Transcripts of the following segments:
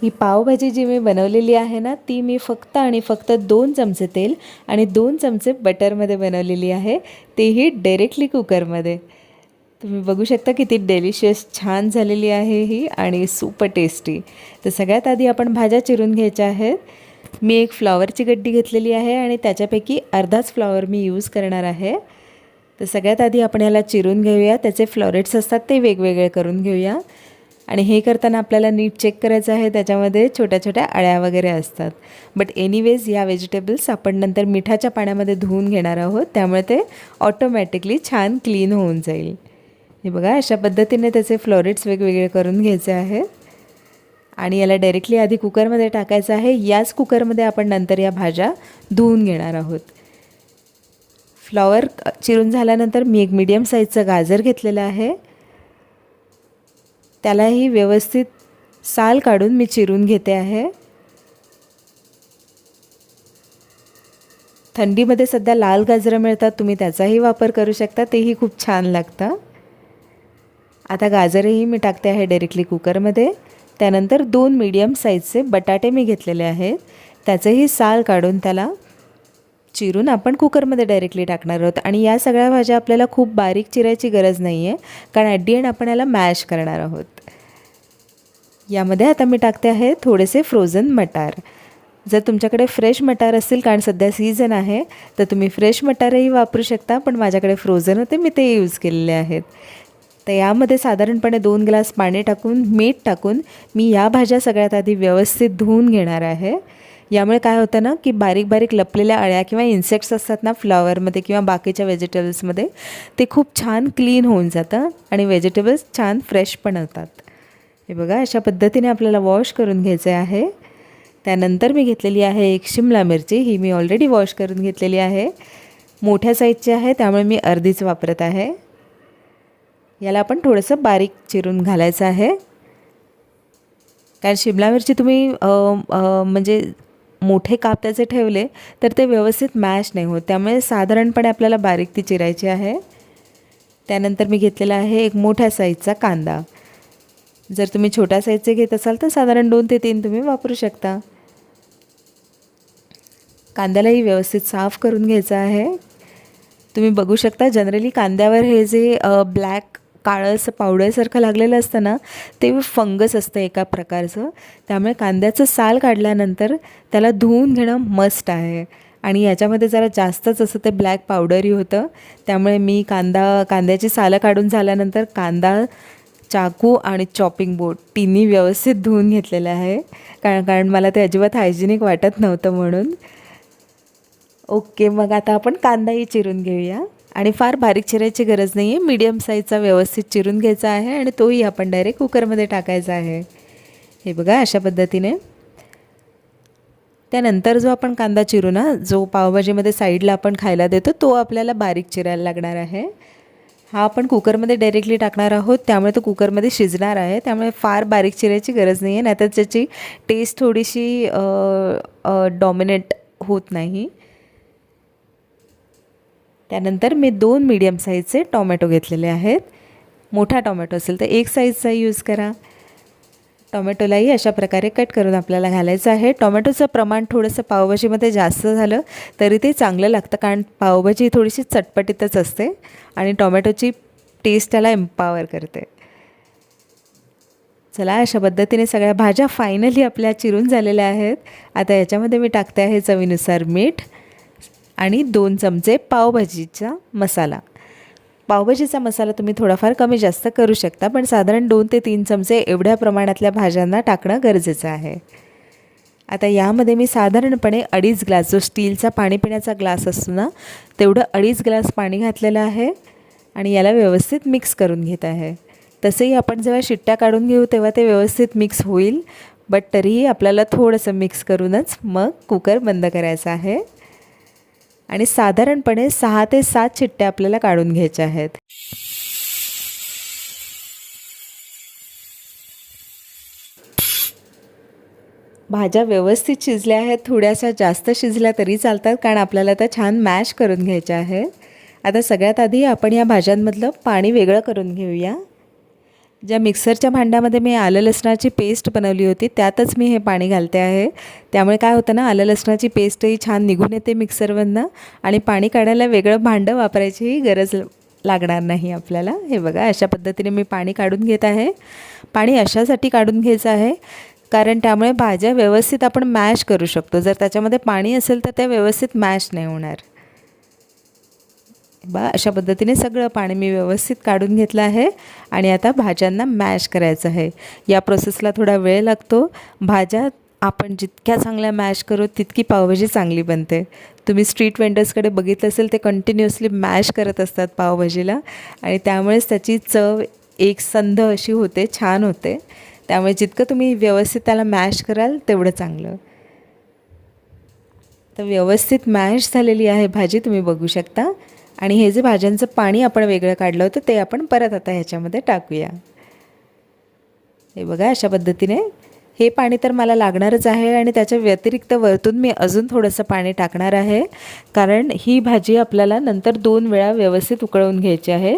ही पावभाजी जी मी बनवलेली आहे ना, ती मी फक्त आणि फक्त 2 चमचे तेल आणि 2 चमचे बटरमध्ये बनवलेली आहे, तेही डायरेक्टली कुकरमध्ये. तुम्ही बघू शकता किती डेलिशियस छान झालेली आहे ही आणि सुपर टेस्टी. तर सगळ्यात आधी आपण भाज्या चिरून घ्यायच्या आहेत. मी एक फ्लॉवरची गड्डी घेतलेली आहे आणि त्याच्यापैकी अर्धाच फ्लॉवर मी यूज करणार आहे. तर सगळ्यात आधी आपण याला चिरून घेऊया. त्याचे फ्लॉरेट्स असतात ते वेगवेगळे करून घेऊया. आणि हे करताना आपल्याला नीट चेक करायचं आहे, त्याच्यामध्ये छोट्या छोट्या अळ्या वगैरे असतात. बट एनिवेज या व्हेजिटेबल्स आपण नंतर मिठाच्या पाण्यामध्ये धुवून घेणार आहोत, त्यामुळे ते ऑटोमॅटिकली छान क्लीन होऊन जाईल. हे बघा, अशा पद्धतीने त्याचे फ्लॉरेट्स वेगवेगळे करून घ्यायचे आहेत आणि याला डायरेक्टली आधी कुकरमध्ये टाकायचं आहे. याच कुकरमध्ये आपण नंतर या भाज्या धुवून घेणार आहोत. फ्लॉवर चिरून झाल्यानंतर मी एक मीडियम साईजचं गाजर घेतलेलं आहे. त्यालाही व्यवस्थित साल काढून मी चिरून घेते आहे. थंडीमध्ये सध्या लाल गाजरं मिळतात, तुम्ही त्याचाही वापर करू शकता, तेही खूप छान लागतं. आता गाजरही मी टाकते आहे डायरेक्टली कुकरमध्ये. त्यानंतर 2 मीडियम साईजचे बटाटे मी घेतलेले आहेत, त्याचंही साल काढून त्याला चिरून आपण कुकरमध्ये डायरेक्टली टाकणार आहोत. आणि या सगळ्या भाज्या आपल्याला खूप बारीक चिरायची गरज नाही आहे, कारण ॲट दी एंड आपण याला मॅश करणार आहोत. यामध्ये आता मी टाकते आहे थोडेसे फ्रोझन मटार. जर तुमच्याकडे फ्रेश मटार असतील, कारण सध्या सीझन आहे, तर तुम्ही फ्रेश मटारही वापरू शकता, पण माझ्याकडे फ्रोझन होते, मी ते यूज केलेले आहेत. तर यामध्ये साधारणपणे 2 ग्लास पाणी टाकून मीठ टाकून मी या भाज्या सगळ्यात आधी व्यवस्थित धुवून घेणार आहे. यामुळे काय होतं ना, की बारीक बारीक लपलेल्या अळ्या किंवा इन्सेक्ट्स असतात ना फ्लॉवरमध्ये किंवा बाकीच्या व्हेजिटेबल्समध्ये, ते खूप छान क्लीन होऊन जातं आणि व्हेजिटेबल्स छान फ्रेश पण होतात. हे बघा, अशा पद्धतीने आपल्याला वॉश करून घ्यायचे आहे. त्यानंतर मी घेतलेली आहे एक शिमला मिरची. ही मी ऑलरेडी वॉश करून घेतलेली आहे. मोठ्या साईजची आहे, त्यामुळे मी अर्धीच वापरत आहे. याला आपण थोडंसं बारीक चिरून घालायचं आहे, कारण शिमला मिरची तुम्ही म्हणजे मोठे काप त्याचे ठेवले तर ते व्यवस्थित मॅश नाही होत, त्यामुळे साधारणपणे आपल्याला बारीक ती चिरायची आहे. त्यानंतर मी घेतलेला आहे एक मोठ्या साईजचा कांदा. जर तुम्ही छोट्या साईजचे घेत असाल तर साधारण 2 ते 3 तुम्ही वापरू शकता. कांद्यालाही व्यवस्थित साफ करून घ्यायचं आहे. तुम्ही बघू शकता, जनरली कांद्यावर हे जे ब्लॅक काळं असं पावडरसारखं लागलेलं असतं ना, ते फंगस असतं एका प्रकारचं. त्यामुळे कांद्याचं साल काढल्यानंतर त्याला धुवून घेणं मस्ट आहे. आणि याच्यामध्ये जरा जास्तच असं ते ब्लॅक पावडरही होतं, त्यामुळे मी कांद्याची सालं काढून झाल्यानंतर कांदा, चाकू आणि चॉपिंग बोर्ड तिन्ही व्यवस्थित धुवून घेतलेलं आहे, कारण मला ते अजिबात हायजिनिक वाटत नव्हतं म्हणून. ओके, मग आता आपण कांदाही चिरून घेऊया. आणि फार बारीक चिरायची गरज नाही आहे, मीडियम साईजचा व्यवस्थित चिरून घ्यायचा आहे आणि तोही आपण डायरेक्ट कुकरमध्ये टाकायचा आहे. हे बघा, अशा पद्धतीने. त्यानंतर जो आपण कांदा चिरू ना, जो पावभाजीमध्ये साईडला आपण खायला देतो, तो आपल्याला बारीक चिरायला लागणार आहे. हा आपण कुकरमध्ये डायरेक्टली टाकणार आहोत, त्यामुळे तो कुकरमध्ये शिजणार आहे, त्यामुळे फार बारीक चिरायची गरज नाही आहे, नाहीतर त्याची टेस्ट थोडीशी डॉमिनेट होत नाही. त्यानंतर मी 2 मीडियम साईजचे टोमॅटो घेतलेले आहेत. मोठा टोमॅटो असेल तर 1 साईजचा यूज करा. टोमॅटोलाही अशा प्रकारे कट करून आपल्याला घालायचं आहे. टोमॅटोचं प्रमाण थोडंसं पावभाजीमध्ये जास्त झालं तरी ते चांगलं लागतं, कारण पावभाजी थोडीशी चटपटीतच असते आणि टोमॅटोची टेस्ट त्याला एम्पावर करते. चला, अशा पद्धतीने सगळ्या भाज्या फायनली आपल्या चिरून झालेल्या आहेत. आता याच्यामध्ये मी टाकते आहे चवीनुसार मीठ आणि 2 चमचे पावभाजीचा मसाला. पावभाजीचा मसाला तुम्ही थोडाफार कमी जास्त करू शकता, पण साधारण 2 ते 3 चमचे एवढ्या प्रमाणातल्या भाज्यांना टाकणं गरजेचं आहे. आता यामध्ये मी साधारणपणे 2.5 ग्लास, जो स्टीलचा पाणी पिण्याचा ग्लास असतो ना, तेवढं 2.5 ग्लास पाणी घातलेलं आहे आणि याला व्यवस्थित मिक्स करून घेत आहे. तसेही आपण जेव्हा शिट्ट्या काढून घेऊ तेव्हा ते व्यवस्थित मिक्स होईल, बट तरीही आपल्याला थोडंसं मिक्स करूनच मग कुकर बंद करायचा आहे. आणि साधारणपणे 6 ते 7 शिट्ट्या आपल्याला काढून घ्यायच्या आहेत. भाज्या व्यवस्थित शिजल्या आहेत, थोड्याशा जास्त शिजल्या तरी चालतात, कारण आपल्याला त्या छान मॅश करून घ्यायच्या आहेत. आता सगळ्यात आधी आपण या भाज्यांमधलं पाणी वेगळं करून घेऊया. ज्या मिक्सरच्या भांड्यामध्ये मी आलं लसणाची पेस्ट बनवली होती त्यातच मी हे पाणी घालते आहे. त्यामुळे काय होतं ना, आलं लसणाची पेस्टही छान निघून येते मिक्सरमधनं आणि पाणी काढायला वेगळं भांडं वापरायचीही गरज लागणार नाही आपल्याला. हे बघा, अशा पद्धतीने मी पाणी काढून घेत आहे. पाणी अशासाठी काढून घ्यायचं आहे कारण त्यामुळे भाज्या व्यवस्थित आपण मॅश करू शकतो. जर त्याच्यामध्ये पाणी असेल तर त्या व्यवस्थित मॅश नाही होणार. अशा पद्धतीने सगळं पाणी मी व्यवस्थित काढून घेतलं आहे आणि आता भाज्यांना मॅश करायचं आहे. या प्रोसेसला थोडा वेळ लागतो. भाज्या आपण जितक्या चांगल्या मॅश करू तितकी पावभाजी चांगली बनते. तुम्ही स्ट्रीट वेंडर्सकडे बघितलं असेल, ते कंटिन्युअसली मॅश करत असतात पावभाजीला आणि त्यामुळेच त्याची चव एकसंध अशी होते, छान होते. त्यामुळे जितकं तुम्ही व्यवस्थित त्याला मॅश कराल तेवढं चांगलं. तर व्यवस्थित मॅश झालेली आहे भाजी, तुम्ही बघू शकता. आणि हे जे भाज्यांचं पाणी आपण वेगळं काढलं होतं ते आपण परत आता ह्याच्यामध्ये टाकूया. हे बघा, अशा पद्धतीने हे पाणी तर मला लागणारच आहे आणि त्याच्या व्यतिरिक्त वरतून मी अजून थोडंसं पाणी टाकणार आहे कारण ही भाजी आपल्याला नंतर 2 वेळा व्यवस्थित उकळवून घ्यायची आहे.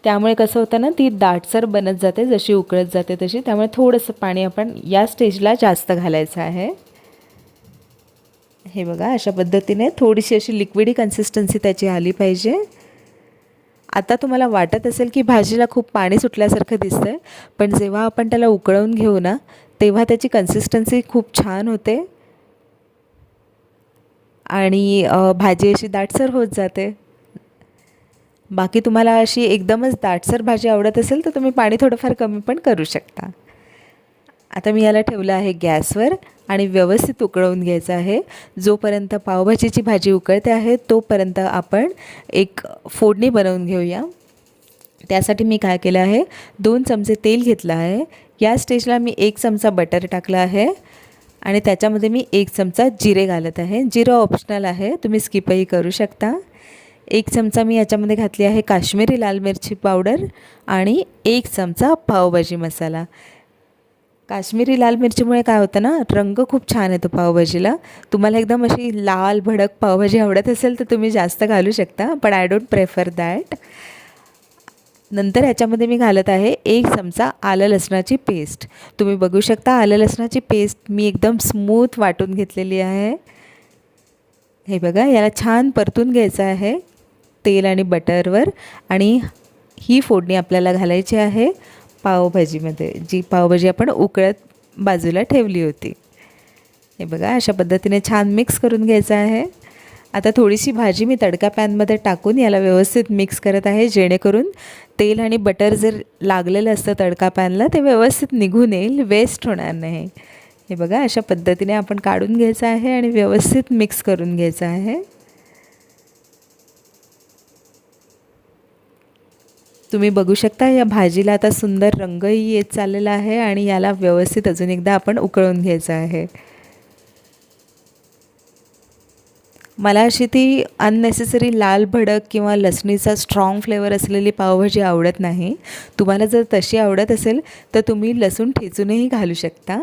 त्यामुळे कसं होतं ना, ती दाटसर बनत जाते जशी उकळत जाते तशी. त्यामुळे थोडंसं पाणी आपण या स्टेजला जास्त घालायचं आहे. हे बघा, अशा पद्धतीने थोडीशी अशी लिक्विडी कन्सिस्टन्सी त्याची आली पाहिजे. आता तुम्हाला वाटत असेल की भाजीला खूप पाणी सुटल्यासारखं दिसतंय, पण जेव्हा आपण त्याला उकळवून घेऊ ना तेव्हा त्याची कन्सिस्टन्सी खूप छान होते आणि भाजी अशी दाटसर होत जाते. बाकी तुम्हाला अशी एकदमच दाटसर भाजी आवडत असेल तर तुम्ही पाणी थोडंफार कमी पण करू शकता. आता मी याला ठेवलं आहे गॅसवर आणि व्यवस्थित उकळवून घ्यायचं आहे. जोपर्यंत पावभाजीची भाजी उकळते आहे तोपर्यंत आपण एक फोडणी बनवून घेऊया. त्यासाठी मी काय केलं आहे, 2 चमचे तेल घेतलं आहे. या स्टेजला मी 1 चमचा बटर टाकलं आहे आणि त्याच्यामध्ये मी 1 चमचा जिरे घालत आहे. जिरं ऑप्शनल आहे, तुम्ही स्किपही करू शकता. 1 चमचा मी याच्यामध्ये घातली आहे काश्मीरी लाल मिरची पावडर आणि 1 चमचा पावभाजी मसाला. काश्मीरी लाल मिरचीमुळे काय होतं ना, रंग खूप छान येतो पावभाजीला. तुम्हाला एकदम अशी लाल भडक पावभाजी आवडत असेल तर तुम्ही जास्त घालू शकता, पण आय डोंट प्रेफर दॅट. नंतर याच्यामध्ये मी घालत आहे 1 चमचा आलं लसणाची पेस्ट. तुम्ही बघू शकता आलं लसणाची पेस्ट मी एकदम स्मूथ वाटून घेतलेली आहे. हे बघा, याला छान परतून घ्यायचं आहे तेल आणि बटरवर आणि ही फोडणी आपल्याला घालायची आहे पावभाजीमध्ये, जी पावभाजी आपण उकळत बाजूला ठेवली होती. हे बघा, अशा पद्धतीने छान मिक्स करून घ्यायचं आहे. आता थोडीशी भाजी मी तडका पॅनमध्ये टाकून याला व्यवस्थित मिक्स करत आहे, जेणेकरून तेल आणि बटर जर लागलेलं असतं तडका पॅनला ते व्यवस्थित निघून येईल, वेस्ट होणार नाही. हे बघा, अशा पद्धतीने आपण काढून घ्यायचं आहे आणि व्यवस्थित मिक्स करून घ्यायचं आहे. तुम्ही बघू शकता या भाजीला आता सुंदर रंगही येत चाललेला आहे आणि याला व्यवस्थित अजून एकदा आपण उकळून घ्यायचं आहे. मला अशी ती अननेसेसरी लाल भडक किंवा लसणीचा स्ट्रॉंग फ्लेवर असलेली पावभाजी आवडत नाही. तुम्हाला जर तशी आवडत असेल तर तुम्ही लसूण ठेचूनही घालू शकता.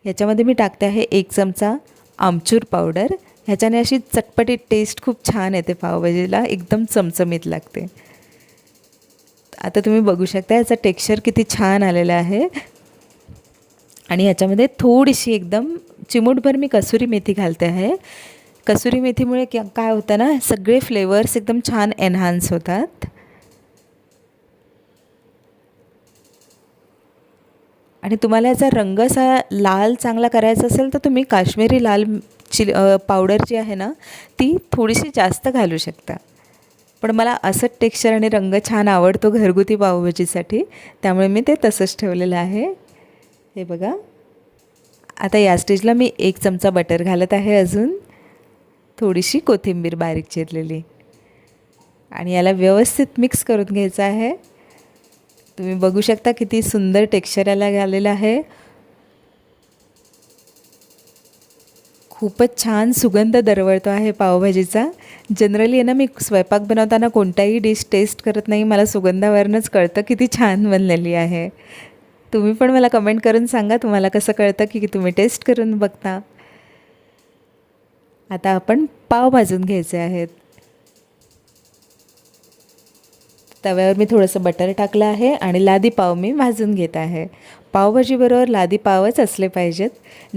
याच्यामध्ये मी टाकते आहे 1 चमचा आमचूर पावडर. ह्याच्याने अशी चटपटीत टेस्ट खूप छान येते पावभाजीला, एकदम चमचमीत लागते. आता तुम्ही बघू शकता याचा टेक्स्चर किती छान आलेला आहे आणि याच्यामध्ये थोडीशी एकदम चिमूटभर मी कसुरी मेथी घालते आहे. कसुरी मेथीमुळे काय होतं ना, सगळे फ्लेवर्स एकदम छान एनहान्स होतात. आणि तुम्हाला याचा रंग असा लाल चांगला करायचा असेल तर तुम्ही काश्मीरी लाल पावडर जी आहे ना ती थोडीशी जास्त घालू शकता. पण मला असं टेक्स्चर आणि रंग छान आवडतो घरगुती पावभाजीसाठी, त्यामुळे मी ते तसंच ठेवलेलं आहे. हे बघा, आता या स्टेजला मी 1 चमचा बटर घालत आहे, अजून थोडीशी कोथिंबीर बारीक चिरलेली आणि याला व्यवस्थित मिक्स करून घ्यायचं आहे. तुम्ही बघू शकता किती सुंदर टेक्स्चर याला आलेलं आहे. खूपच छान सुगंध दरवळतो आहे पावभाजीचा. जनरली आहे ना, मी स्वयंपाक बनवताना कोणताही डिश टेस्ट करत नाही, मला सुगंधावरूनच कळतं किती छान बनलेली आहे. तुम्ही पण मला कमेंट करून सांगा तुम्हाला कसं कळतं की तुम्ही टेस्ट करून बघता. आता आपण पाव भाजून घ्यायचे आहेत. तव्यावर मी थोडंसं बटर टाकलं आहे आणि लादी पाव मी भाजून घेत आहे. पावभाजीबरोबर लादी पावच असले पाहिजेत.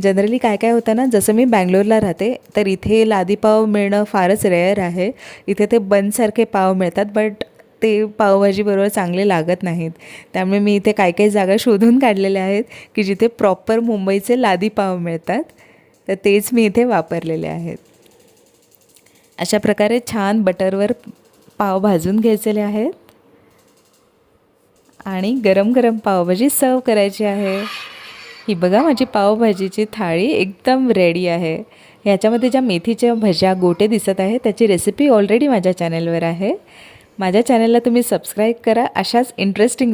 जनरली काय काय होतं ना, जसं मी बँगलोरला राहते तर इथे लादी पाव मिळणं फारच रेअर आहे. इथे ते बनसारखे पाव मिळतात, बट ते पावभाजीबरोबर चांगले लागत नाहीत. त्यामुळे मी इथे काही काही जागा शोधून काढलेल्या आहेत की जिथे प्रॉपर मुंबईचे लादी पाव मिळतात, तर तेच मी इथे वापरलेले आहेत. अशा प्रकारे छान बटरवर पाव भाजून घ्यायचे आहेत आणि गरम गरम पावभाजी सर्व करायची आहे. ही बघा माझी पावभाजीची थाळी एकदम रेडी आहे. ह्याच्यामध्ये ज्या मेथीच्या भज्या गोटे दिसत आहे त्याची रेसिपी ऑलरेडी माझ्या चॅनलवर आहे. माझ्या चॅनलला तुम्ही सबस्क्राईब करा. अशाच इंटरेस्टिंग